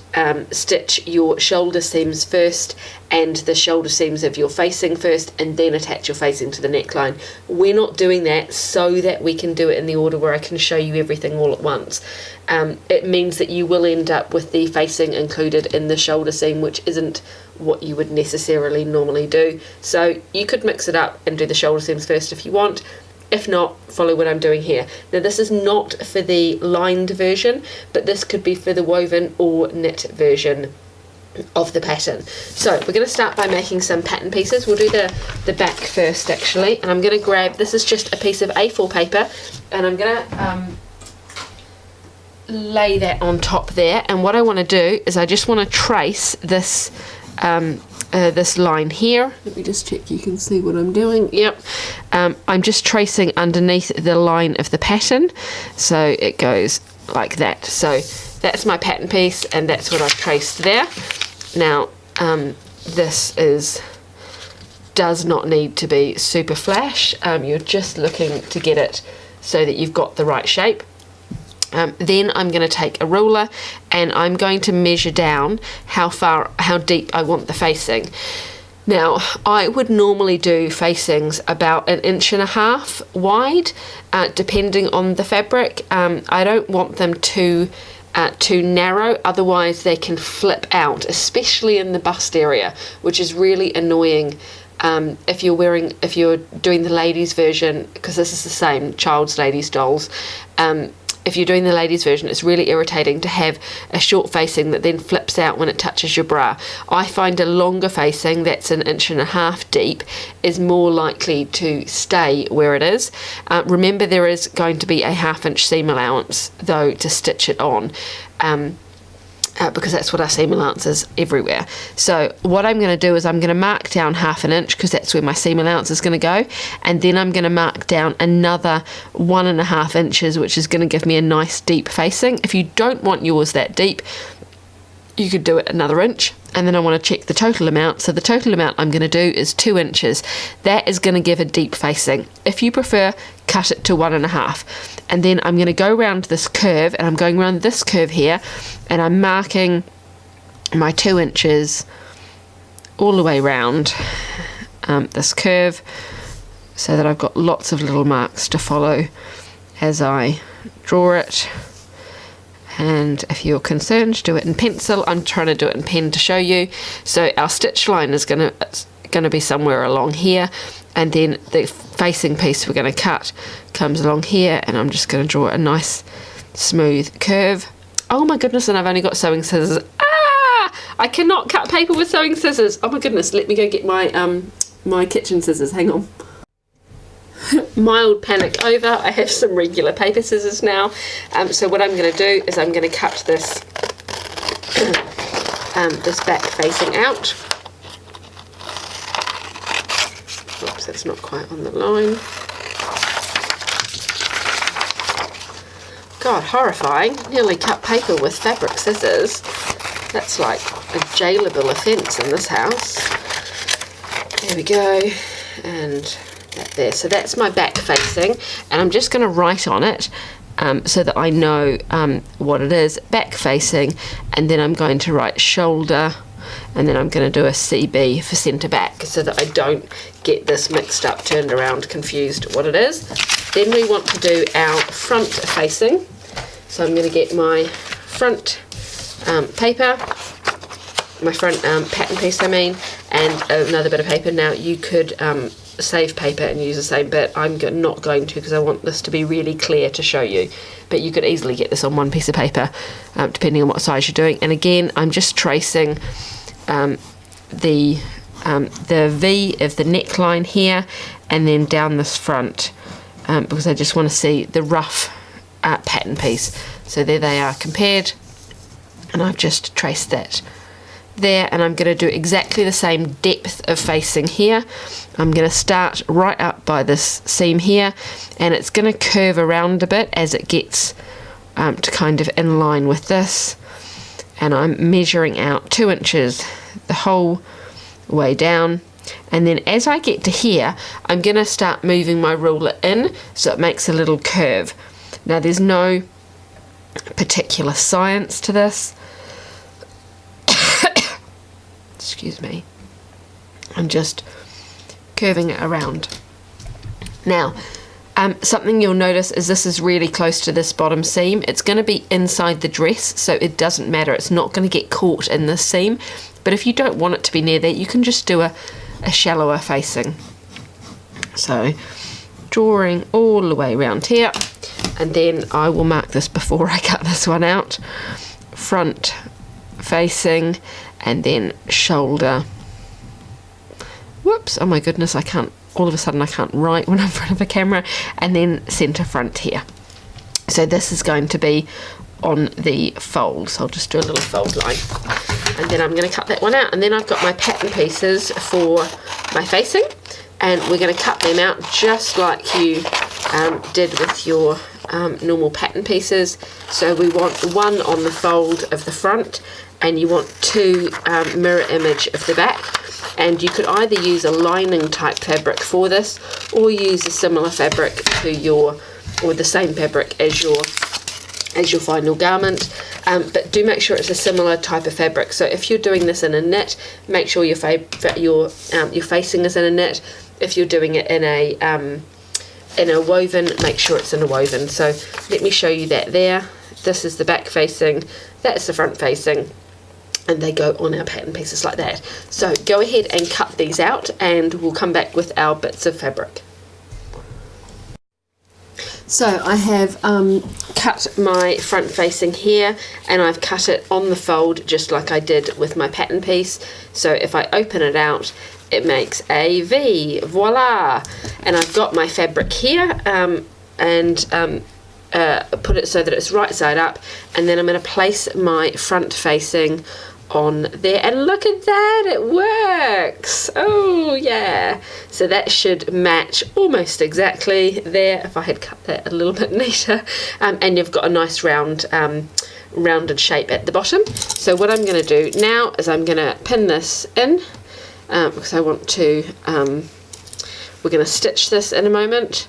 stitch your shoulder seams first and the shoulder seams of your facing first, and then attach your facing to the neckline. We're not doing that so that we can do it in the order where I can show you everything all at once. It means that you will end up with the facing included in the shoulder seam, which isn't what you would necessarily normally do. So you could mix it up and do the shoulder seams first if you want. If not, follow what I'm doing here. Now this is not for the lined version, but this could be for the woven or knit version of the pattern. So we're going to start by making some pattern pieces. We'll do the back first actually, and I'm going to grab, this is just a piece of A4 paper, and I'm going to lay that on top there, and what I want to do is I just want to trace this this line here. Let me just check you can see what I'm doing. Yep. I'm just tracing underneath the line of the pattern, so it goes like that. So that's my pattern piece, and that's what I've traced there. Now this does not need to be super flash. You're just looking to get it so that you've got the right shape. Then I'm going to take a ruler and I'm going to measure down how deep I want the facing. Now I would normally do facings about 1.5 inches wide, depending on the fabric. I don't want them too narrow, otherwise they can flip out, especially in the bust area, which is really annoying. If you're doing the ladies version, because this is the same, child's ladies dolls. If you're doing the ladies version, it's really irritating to have a short facing that then flips out when it touches your bra. I find a longer facing that's 1.5 inches deep is more likely to stay where it is. Remember, there is going to be a 1/2 inch seam allowance though to stitch it on. Because that's what our seam allowance is everywhere. So what I'm going to do is I'm going to mark down 1/2 inch because that's where my seam allowance is going to go, and then I'm going to mark down another 1.5 inches, which is going to give me a nice deep facing. If you don't want yours that deep, you could do it another inch, and then I want to check the total amount. So the total amount I'm going to do is 2 inches. That is going to give a deep facing. If you prefer, cut it to 1.5, and then I'm going to go around this curve, and I'm going around this curve here, and I'm marking my 2 inches all the way around this curve, so that I've got lots of little marks to follow as I draw it. And if you're concerned, do it in pencil. I'm trying to do it in pen to show you. So our stitch line is going to be somewhere along here. and then the facing piece we're going to cut comes along here, and I'm just going to draw a nice smooth curve. Oh my goodness, and I've only got sewing scissors. I cannot cut paper with sewing scissors. Oh my goodness, let me go get my my kitchen scissors. Hang on. Mild panic over. I have some regular paper scissors now. So what I'm going to do is I'm going to cut this this back facing out. Oops, that's not quite on the line. God, horrifying. Nearly cut paper with fabric scissors. That's like a jailable offence in this house. There we go. And that there. So that's my back facing. And I'm just going to write on it so that I know what it is. Back facing. And then I'm going to write shoulder. And then I'm going to do a CB for centre back so that I don't get this mixed up, turned around, confused what it is. Then we want to do our front facing. So I'm going to get my front paper, my front pattern piece and another bit of paper. Now you could save paper and use the same bit. I'm not going to, because I want this to be really clear to show you, but you could easily get this on one piece of paper depending on what size you're doing. And again, I'm just tracing the V of the neckline here and then down this front because I just want to see the rough pattern piece. So there they are compared, and I've just traced that there, and I'm going to do exactly the same depth of facing here. I'm going to start right up by this seam here, and it's going to curve around a bit as it gets to kind of in line with this, and I'm measuring out 2 inches the whole way down. And then as I get to here, I'm going to start moving my ruler in so it makes a little curve. Now there's no particular science to this. Excuse me. I'm just curving it around. Now, something you'll notice is this is really close to this bottom seam. It's going to be inside the dress, so it doesn't matter. It's not going to get caught in this seam. But if you don't want it to be near that, you can just do a shallower facing. So, drawing all the way around here. And then I will mark this before I cut this one out. Front facing, and then shoulder. Whoops, oh my goodness, I can't, all of a sudden I can't write when I'm in front of a camera. And then centre front here. So this is going to be on the fold. So I'll just do a little fold line. And then I'm going to cut that one out. And then I've got my pattern pieces for my facing. And we're going to cut them out just like you did with your normal pattern pieces. So we want one on the fold of the front, and you want 2 mirror image of the back. And you could either use a lining type fabric for this, or use a similar fabric to your, or the same fabric as your final garment. But do make sure it's a similar type of fabric. So if you're doing this in a knit, make sure your facing is in a knit. If you're doing it in a woven, make sure it's in a woven. So let me show you that there. This is the back facing, that's the front facing, and they go on our pattern pieces like that. So go ahead and cut these out, and we'll come back with our bits of fabric. So I have cut my front facing here, and I've cut it on the fold just like I did with my pattern piece. So if I open it out, it makes a V, voila! And I've got my fabric here, and put it so that it's right side up, and then I'm going to place my front facing on there, and look at that, it works. Oh yeah, so that should match almost exactly there if I had cut that a little bit neater. And you've got a nice rounded shape at the bottom. So what I'm going to do now is I'm going to pin this in because I want to we're going to stitch this in a moment.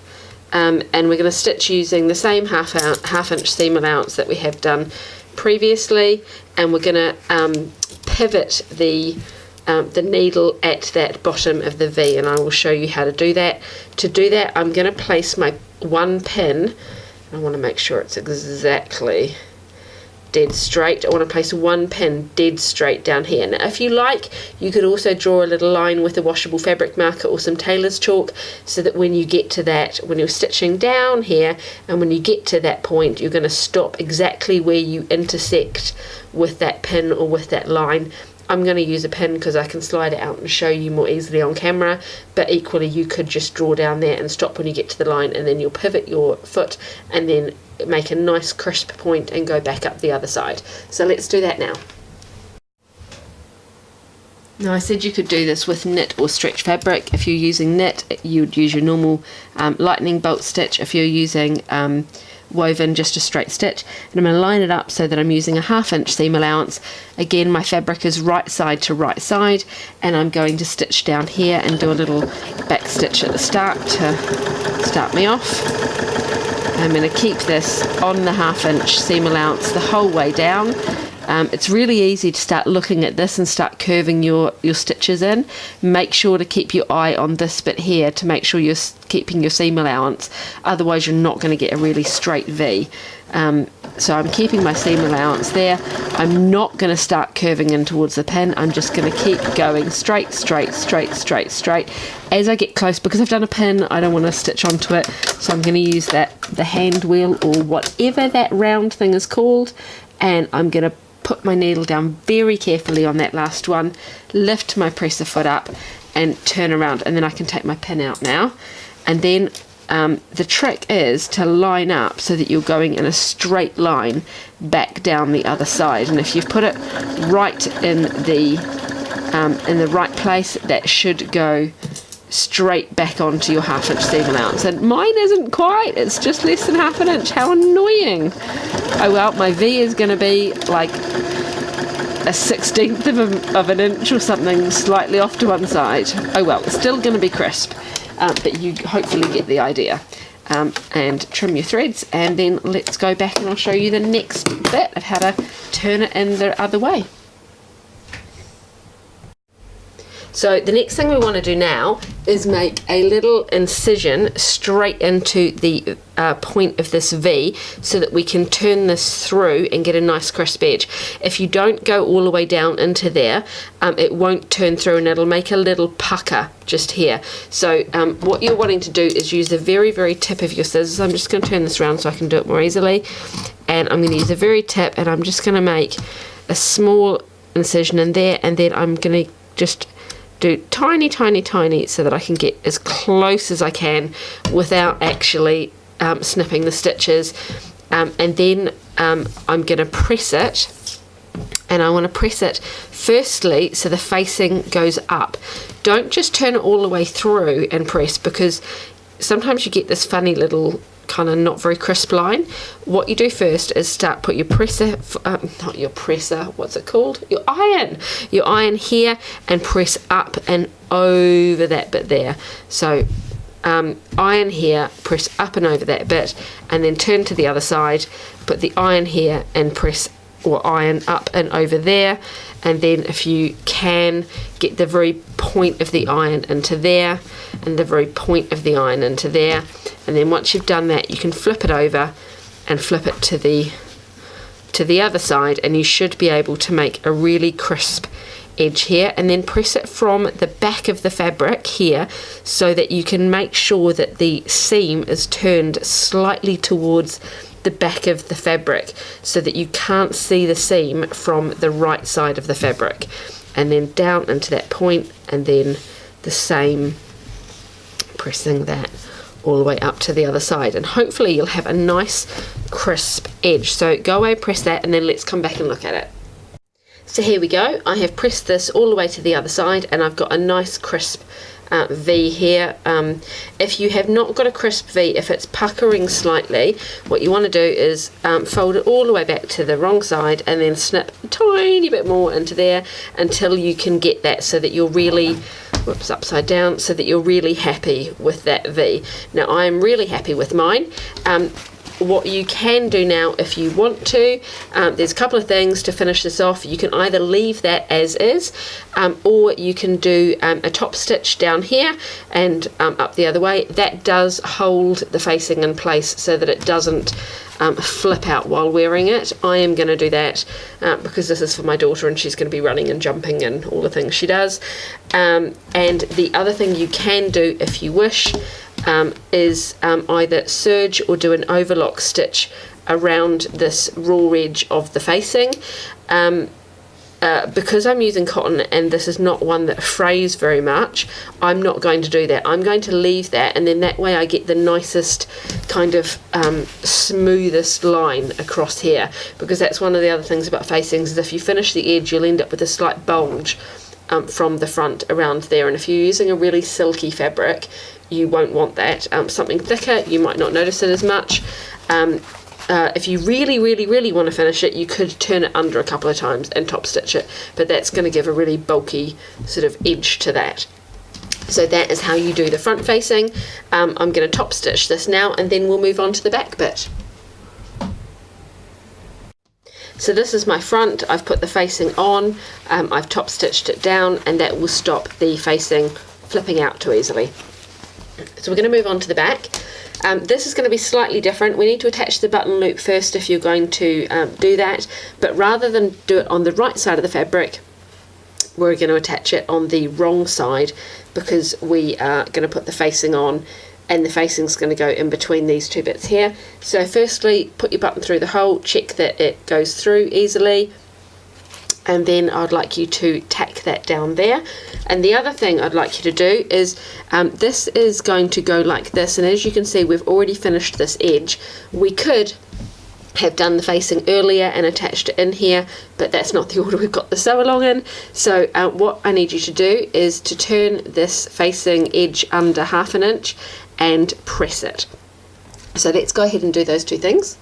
And we're going to stitch using the same half inch seam allowance that we have done previously, and we're going to pivot the needle at that bottom of the V, and I will show you how to do that. To do that, I'm going to place my one pin, and I want to make sure it's exactly dead straight. I want to place one pin dead straight down here. Now if you like, you could also draw a little line with a washable fabric marker or some tailor's chalk, so that when you get to that, when you're stitching down here and when you get to that point, you're going to stop exactly where you intersect with that pin or with that line. I'm going to use a pin because I can slide it out and show you more easily on camera, but equally you could just draw down there and stop when you get to the line, and then you'll pivot your foot and then make a nice crisp point and go back up the other side. So let's do that now. Now I said you could do this with knit or stretch fabric. If you're using knit, you would use your normal lightning bolt stitch. If you're using woven, just a straight stitch. And I'm going to line it up so that I'm using a 1/2 inch seam allowance. Again, my fabric is right side to right side, and I'm going to stitch down here and do a little back stitch at the start to start me off. I'm going to keep this on the 1/2 inch seam allowance the whole way down. It's really easy to start looking at this and start curving your stitches in. Make sure to keep your eye on this bit here to make sure you're keeping your seam allowance, otherwise you're not going to get a really straight V. So I'm keeping my seam allowance there. I'm not going to start curving in towards the pin. I'm just going to keep going straight, straight, straight, straight, straight. As I get close, because I've done a pin, I don't want to stitch onto it, so I'm going to use the hand wheel or whatever that round thing is called, and I'm going to put my needle down very carefully on that last one, lift my presser foot up and turn around, and then I can take my pin out now. And then the trick is to line up so that you're going in a straight line back down the other side, and if you've put it right in the right place, that should go straight back onto your 1/2 inch seam allowance. And mine isn't quite, it's just less than 1/2 inch. How annoying. Oh well, my V is going to be like a 1/16 of an inch or something, slightly off to one side. Oh well, it's still going to be crisp, but you hopefully get the idea. And trim your threads, and then let's go back and I'll show you the next bit of how to turn it in the other way. So the next thing we want to do now is make a little incision straight into the point of this V, so that we can turn this through and get a nice crisp edge. If you don't go all the way down into there, it won't turn through and it'll make a little pucker just here. So what you're wanting to do is use the very, very tip of your scissors. I'm just going to turn this around so I can do it more easily. And I'm going to use the very tip, and I'm just going to make a small incision in there, and then I'm going to just do tiny, tiny, tiny, so that I can get as close as I can without actually snipping the stitches. And then I'm going to press it, and I want to press it firstly so the facing goes up. Don't just turn it all the way through and press, because sometimes you get this funny little kind of not very crisp line. What you do first is put your presser, not your presser, what's it called? Your iron here, and press up and over that bit there. So iron here, press up and over that bit, and then turn to the other side, put the iron here and press, or iron up and over there, and then if you can, get the very point of the iron into there, and the very point of the iron into there. And then once you've done that, you can flip it over and flip it to the other side, and you should be able to make a really crisp edge here. And then press it from the back of the fabric here, so that you can make sure that the seam is turned slightly towards the back of the fabric, so that you can't see the seam from the right side of the fabric. And then down into that point, and then the same, pressing that all the way up to the other side, and hopefully you'll have a nice crisp edge. So go away, press that, and then let's come back and look at it. So here we go. I have pressed this all the way to the other side, and I've got a nice crisp V here. If you have not got a crisp V, if it's puckering slightly, what you want to do is fold it all the way back to the wrong side, and then snip a tiny bit more into there until you can get that, so that you're really, whoops, upside down, so that you're really happy with that V. Now I'm really happy with mine. what you can do now if you want to, there's a couple of things to finish this off. You can either leave that as is, or you can do a top stitch down here and up the other way. That does hold the facing in place so that it doesn't flip out while wearing it. I am going to do that because this is for my daughter and she's going to be running and jumping and all the things she does. And the other thing you can do if you wish is either serge or do an overlock stitch around this raw edge of the facing. Because I'm using cotton and this is not one that frays very much, I'm not going to do that. I'm going to leave that, and then that way I get the nicest kind of smoothest line across here, because that's one of the other things about facings, is if you finish the edge you'll end up with a slight bulge from the front around there, and if you're using a really silky fabric you won't want that. Something thicker you might not notice it as much. If you really want to finish it, you could turn it under a couple of times and top stitch it, but that's going to give a really bulky sort of edge to that. So that is how you do the front facing. I'm going to top stitch this now and then we'll move on to the back bit. So this is my front. I've put the facing on, I've top stitched it down, and that will stop the facing flipping out too easily. So we're going to move on to the back. This is going to be slightly different. We need to attach the button loop first if you're going to do that, but rather than do it on the right side of the fabric, we're going to attach it on the wrong side, because we are going to put the facing on and the facing is going to go in between these two bits here. So firstly, put your button through the hole, check that it goes through easily, and then I'd like you to tack that down there. And the other thing I'd like you to do is, this is going to go like this, and as you can see we've already finished this edge. We could have done the facing earlier and attached it in here, but that's not the order we've got the sew along in. So what I need you to do is to turn this facing edge under 1/2 inch and press it. So let's go ahead and do those two things.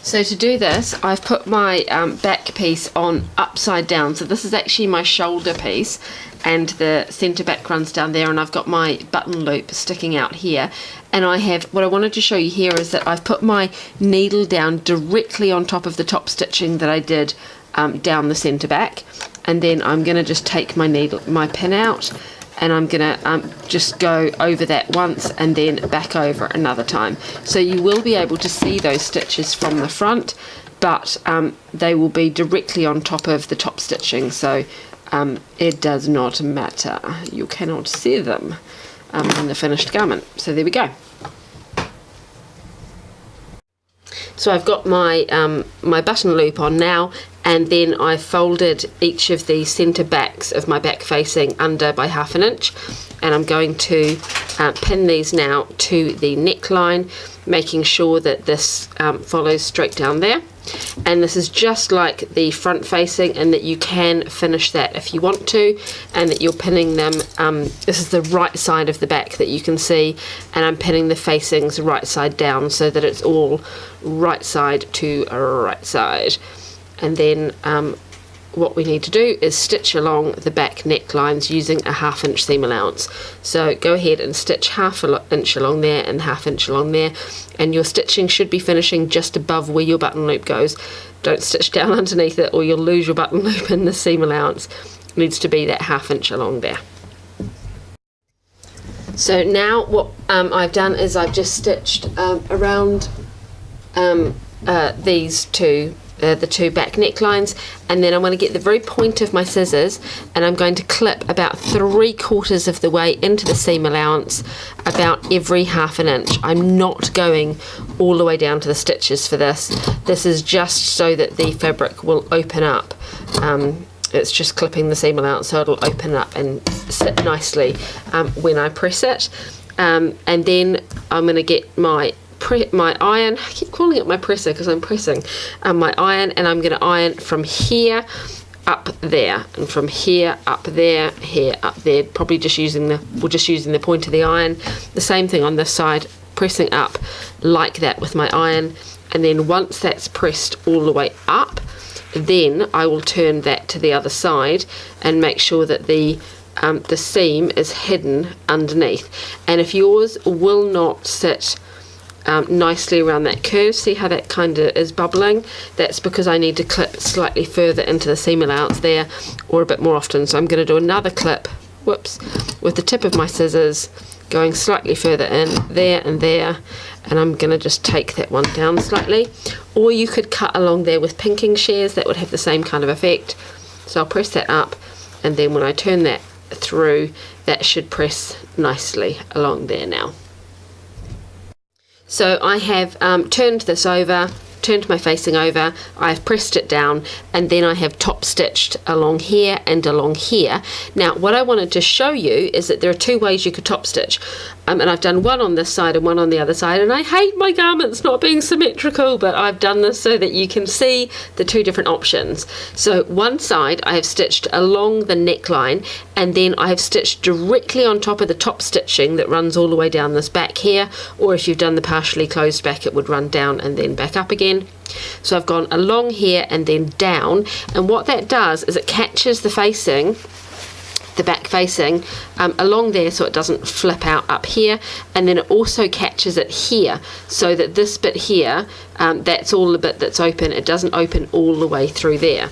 So to do this, I've put my back piece on upside down. So this is actually my shoulder piece, and the centre back runs down there, and I've got my button loop sticking out here. And I have, what I wanted to show you here is that I've put my needle down directly on top of the top stitching that I did down the centre back. And then I'm going to just take my pin out, and I'm going to just go over that once and then back over another time. So you will be able to see those stitches from the front, but they will be directly on top of the top stitching, so it does not matter. You cannot see them in the finished garment. So there we go. So I've got my my button loop on now, and then I folded each of the centre backs of my back facing under by 1/2 inch, and I'm going to pin these now to the neckline, making sure that this follows straight down there. And this is just like the front facing, and that you can finish that if you want to, and that you're pinning them, this is the right side of the back that you can see, and I'm pinning the facings right side down so that it's all right side to right side. And then what we need to do is stitch along the back necklines using a 1/2 inch seam allowance. So go ahead and stitch 1/2 inch along there and 1/2 inch along there, and your stitching should be finishing just above where your button loop goes. Don't stitch down underneath it or you'll lose your button loop in the seam allowance. It needs to be that 1/2 inch along there. So now what I've done is I've just stitched around these two, the two back necklines, and then I'm going to get the very point of my scissors and I'm going to clip about 3/4 of the way into the seam allowance, about every 1/2 inch. I'm not going all the way down to the stitches for this. This is just so that the fabric will open up. It's just clipping the seam allowance so it'll open up and sit nicely when I press it. And then I'm going to get my iron, I keep calling it my presser because I'm pressing, my iron, and I'm going to iron from here up there, and from here up there, here up there, probably just using the point of the iron. The same thing on this side, pressing up like that with my iron, and then once that's pressed all the way up, then I will turn that to the other side and make sure that the seam is hidden underneath. And if yours will not sit nicely around that curve. See how that kind of is bubbling? That's because I need to clip slightly further into the seam allowance there, or a bit more often. So I'm going to do another clip, whoops, with the tip of my scissors, going slightly further in there and there, and I'm going to just take that one down slightly. Or you could cut along there with pinking shears, that would have the same kind of effect. So I'll press that up, and then when I turn that through, that should press nicely along there now. So I have turned this over, turned my facing over, I've pressed it down, and then I have top stitched along here and along here. Now what I wanted to show you is that there are two ways you could top stitch, and I've done one on this side and one on the other side, and I hate my garments not being symmetrical, but I've done this so that you can see the two different options. So one side I have stitched along the neckline, and then I have stitched directly on top of the top stitching that runs all the way down this back here, or if you've done the partially closed back, it would run down and then back up again. So I've gone along here and then down, and what that does is it catches the facing, the back facing, along there, so it doesn't flip out up here, and then it also catches it here, so that this bit here, that's all the bit that's open, it doesn't open all the way through there.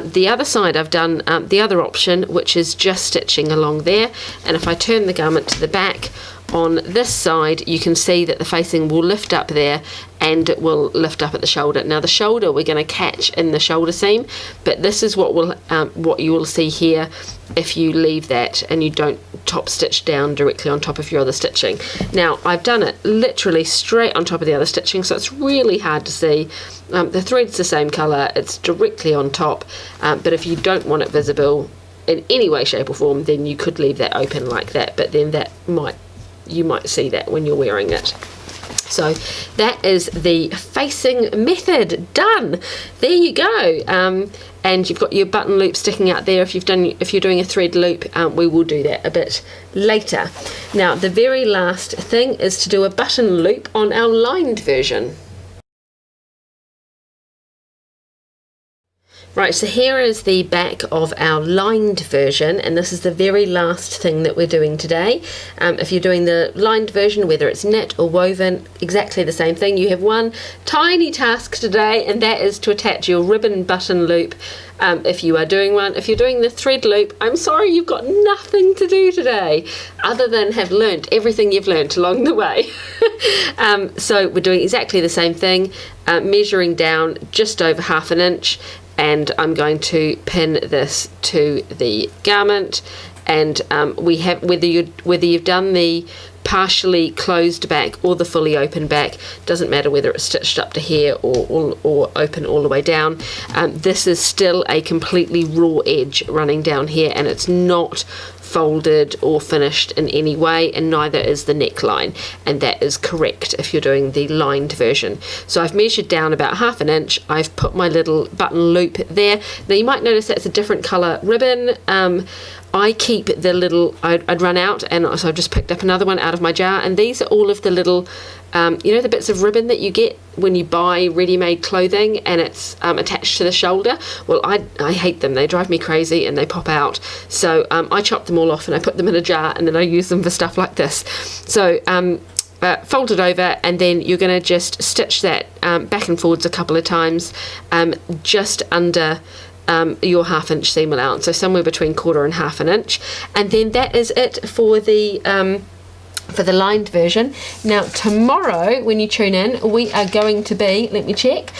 The other side I've done the other option, which is just stitching along there, and if I turn the garment to the back, on this side you can see that the facing will lift up there and it will lift up at the shoulder. Now the shoulder we're going to catch in the shoulder seam, but this is what you will see here if you leave that and you don't top stitch down directly on top of your other stitching. Now I've done it literally straight on top of the other stitching, so it's really hard to see. The thread's the same colour, it's directly on top, but if you don't want it visible in any way, shape or form, then you could leave that open like that, but then you might see that when you're wearing it. So that is the facing method done. There you go. And you've got your button loop sticking out there. If you're doing a thread loop, we will do that a bit later. Now the very last thing is to do a button loop on our lined version. Right, so here is the back of our lined version, and this is the very last thing that we're doing today. If you're doing the lined version, whether it's knit or woven, exactly the same thing. You have one tiny task today, and that is to attach your ribbon button loop if you are doing one. If you're doing the thread loop, I'm sorry, you've got nothing to do today other than have learnt everything you've learnt along the way. So we're doing exactly the same thing, measuring down just over 1/2 inch, and I'm going to pin this to the garment, and we have, whether you've done the partially closed back or the fully open back, doesn't matter whether it's stitched up to here or open all the way down, this is still a completely raw edge running down here, and it's not folded or finished in any way, and neither is the neckline, and that is correct if you're doing the lined version. So I've measured down about 1/2 inch, I've put my little button loop there. Now you might notice that's a different colour ribbon. I keep the little, I'd run out, and so I've just picked up another one out of my jar, and these are all of the little you know, the bits of ribbon that you get when you buy ready-made clothing and it's attached to the shoulder. Well, I hate them, they drive me crazy and they pop out, so I chop them all off and I put them in a jar, and then I use them for stuff like this. So fold it over, and then you're going to just stitch that back and forwards a couple of times, just under your 1/2 inch seam allowance, so somewhere between 1/4 and 1/2 inch, and then that is it for the lined version. Now tomorrow when you tune in, we are going to be, let me check,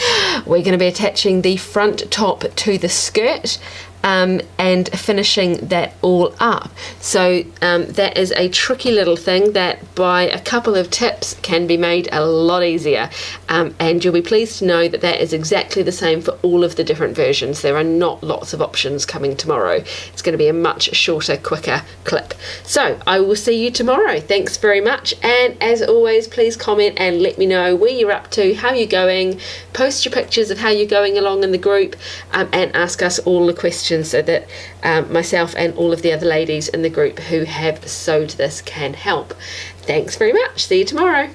we're going to be attaching the front top to the skirt, and finishing that all up. So that is a tricky little thing that by a couple of tips can be made a lot easier, and you'll be pleased to know that that is exactly the same for all of the different versions. There are not lots of options coming tomorrow. It's going to be a much shorter, quicker clip. So I will see you tomorrow. Thanks very much, and as always, please comment and let me know where you're up to, how you're going, post your pictures of how you're going along in the group, and ask us all the questions so that myself and all of the other ladies in the group who have sewed this can help. Thanks very much. See you tomorrow.